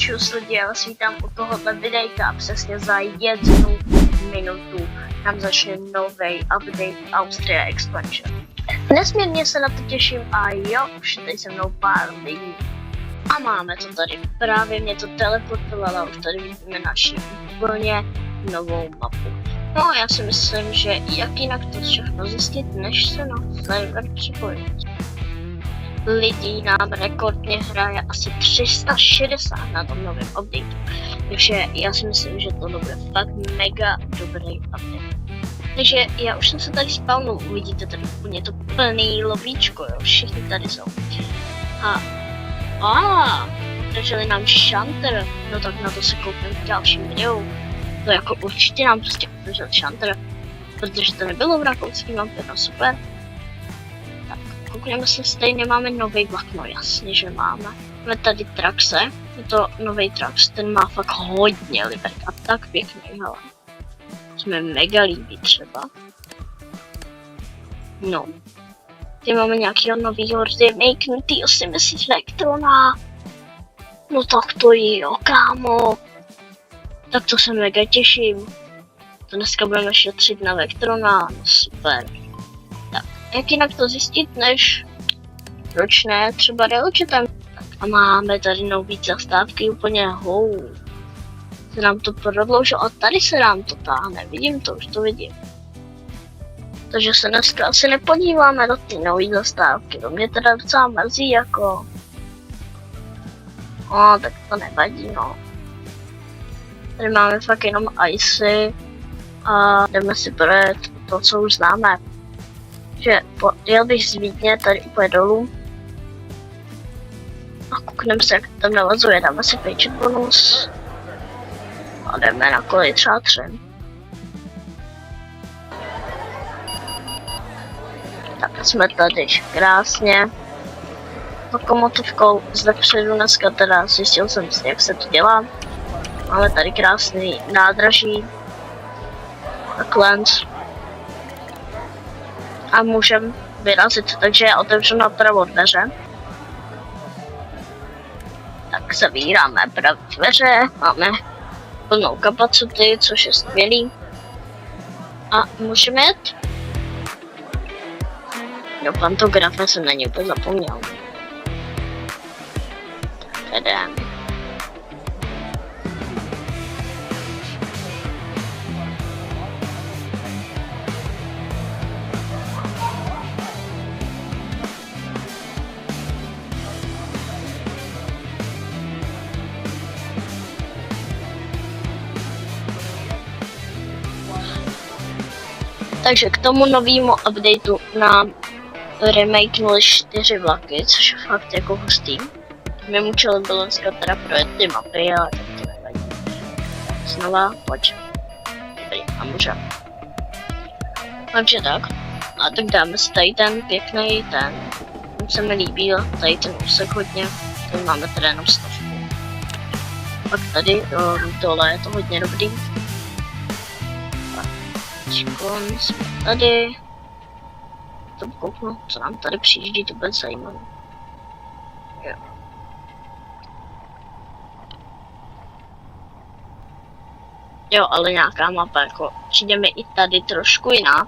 Čus lidi, já vás vítám u tohohle videjka. Přesně za 1 minutu nám začne nový update Austria Expansion. Nesmírně se na to těším a jo, už je tady se mnou pár lidí. A máme to tady, právě mě to teleportovalo, už tady vidíme naši úplně novou mapu. No já si myslím, že jak jinak to všechno zjistit, než se na server připojit. Lidí nám rekordně hraje asi 360 na tom novém updateu. Takže já si myslím, že to bude fakt mega dobrý update. Takže já už jsem se tady spawnul, uvidíte tady úplně to plný lobíčko, jo, všichni tady jsou. Takže nám šanter, no tak na to se koupím v dalším videu. To jako určitě nám prostě otevřel šanter, protože to nebylo v rakouský mapě, no super. Koukneme se, stejně máme nový vlak, no jasně, že máme. Máme tady Traxe, je to nový Trax, ten má fakt hodně liberek a tak pěkný, hele. To mi mega líbí třeba. No. Ty máme nějakýho novýho remakenutýho si myslíš Vectrona. No tak to jo, kámo. Tak to se mega těším. To dneska budeme šetřit na Vectrona, no super. Jak jinak to zjistit, než proč ne, třeba reločetem. A máme tady nový zastávky úplně se nám to prodloužilo a tady se nám to táhne, vidím to, už to vidím. Takže se dneska asi nepodíváme do ty nový zastávky, to mě teda docela mrzí jako. No, tak to nevadí, no. Tady máme fakt jenom icy a jdeme si projet to, co už známe. Že jel bych z Vídně tady úplně dolů a koukneme se, jak tam navazuje, dáme si paycheck bonus a jdeme na kolej třeba 3. Tak jsme tady krásně lokomotivkou zde předu dneska, teda zjistil jsem si, jak se to dělá. Máme tady krásný nádraží takhle. A můžeme vyrazit, takže já otevřu napravo dveře. Tak zavíráme pravé dveře, máme plnou kapacity, což je skvělý. A můžeme jet? Jo, pantografe jsem na něj úplně zapomněl. Tak jdeme. Takže k tomu novému updateu nám remakenuli 4 vlaky, což je fakt jako hustý. Mým účelem bylo dneska teda projet ty mapy, ale tak to nevadí. Znova, pojď. Dobrý, a můžeme. Takže tak. A tak dáme si tady ten pěkný ten se mi líbí, tady ten úsek hodně. Tady máme teda jenom 100. Pak tady dole je to hodně dobrý. Jsme tady. To kouknu, co nám tady přijíždí, to bude zajímavé. Jo. Jo, ale nějaká mapa, jako přijde mi i tady trošku jiná,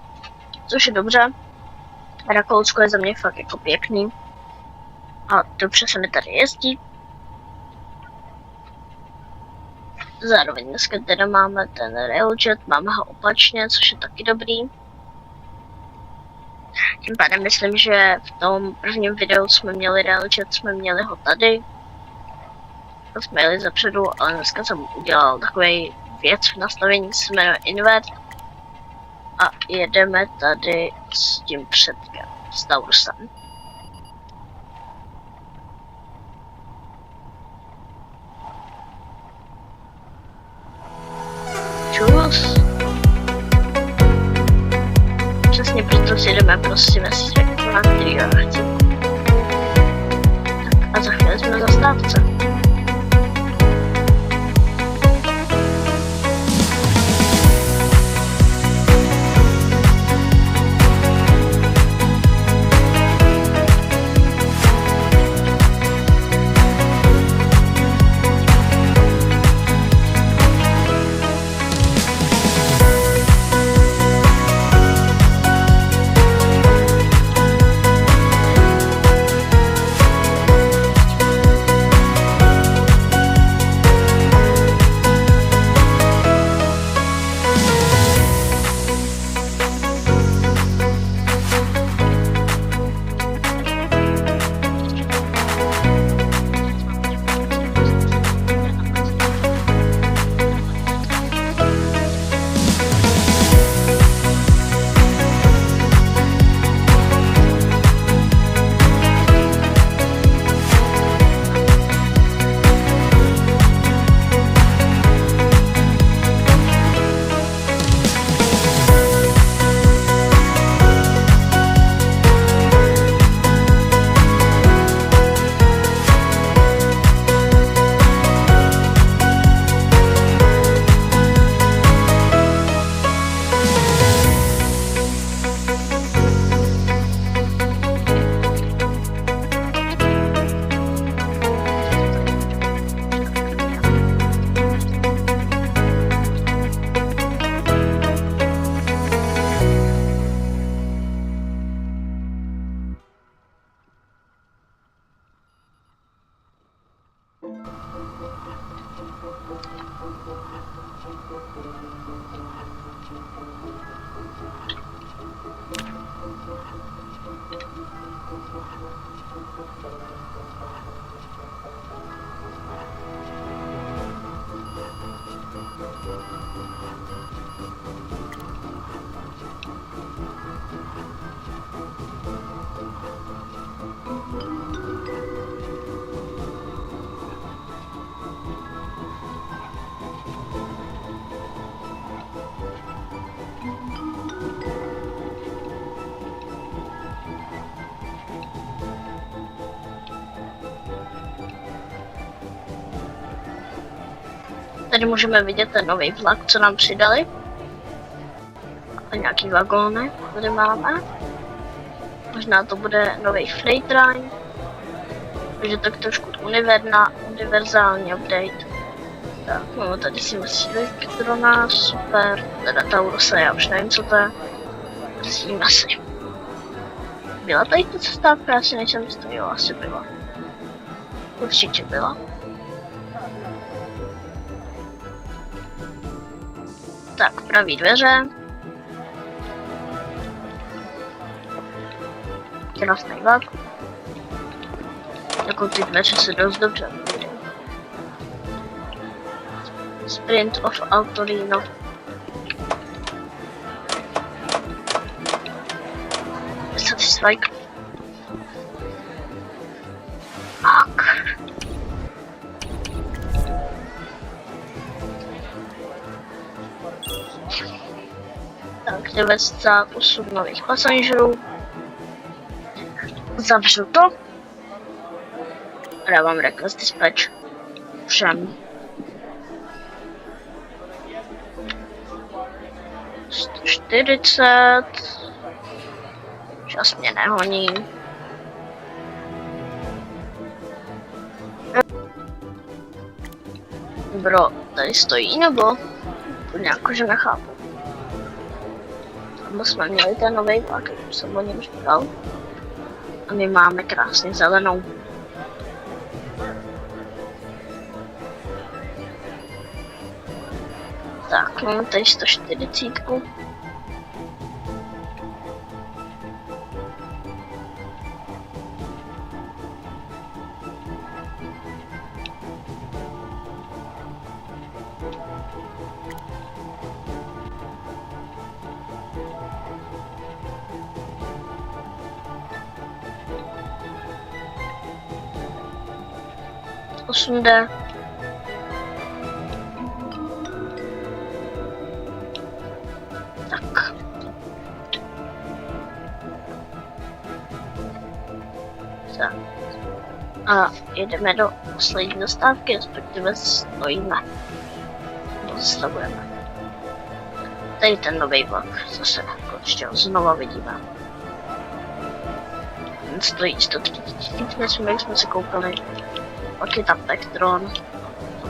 což je dobře. Rakousko je za mě fakt jako pěkný. A dobře se mi tady jezdí. Zároveň dneska teda máme ten railjet, máme ho opačně, což je taky dobrý. Tím pádem myslím, že v tom prvním videu jsme měli railjet, jsme měli ho tady. To jsme jeli zapředu, ale dneska jsem udělal takový věc v nastavení, se jmenuje invert. A jedeme tady s tím předkem, s Taurusem. Čus. Přesně proto si jdeme prostě vesít Vectrona, který já chci. Tak a za chvíli jsme na zastávce. Tady můžeme vidět ten nový vlak, co nám přidali. A nějaký vagóny tady máme. Možná to bude nový freight line. Takže tak trošku univerzální update. Tak, máme tady si Elektrona, super. Teda Taurusa, já už nevím, co to je. Prosím asi. Byla tady ta cestávka? Já si nejsem jistý, jo, asi byla. Určitě byla. Tak, pravý dveře. Krásný vlak. Jako ty dveře se dost dobře vydají. Sprint of Autorino. Satisfying. Tak. Tak, 98 nových pasažerů. Zavřu to. A dávám request dispatch všem. 140. Čas mě nehoní. Bro, tady stojí nebo? To nějak, že nechápu. Tam jsme měli ten nový vlak, jak jsem o něm říkal. A my máme krásně zelenou. Tak, máme tady 140. Osmde. Tak. Tak. A jedeme do poslední zastávky, respektive stojíme. Zastavujeme. Tady ten nový vlak, zase konečně ho znova vidíme. Ten stojí 130 000, jak jsme se koupili. Pak je tam Vectron.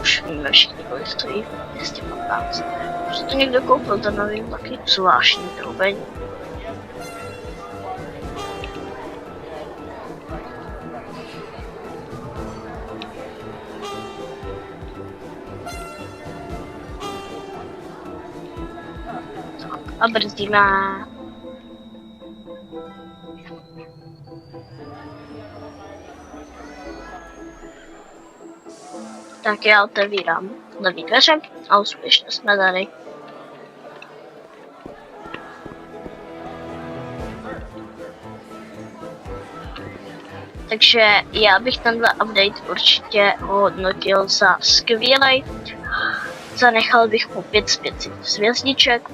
Už víme všichni, kolik stojí. 215. Že to někdo koupil, ten nový vlak je zvláštní trubení. A brzdíme. Tak já otevírám nový dveře a úspěšně jsme tady. Takže já bych tenhle update určitě hodnotil za skvělej. Zanechal bych mu 5 z 5 hvězdiček.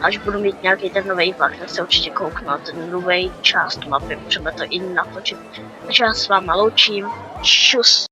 Až budu mít nějaký ten nový vlak, tak se určitě kouknu na ten nový část mapy, můžeme to i natočit. Takže já s váma loučím. Čus.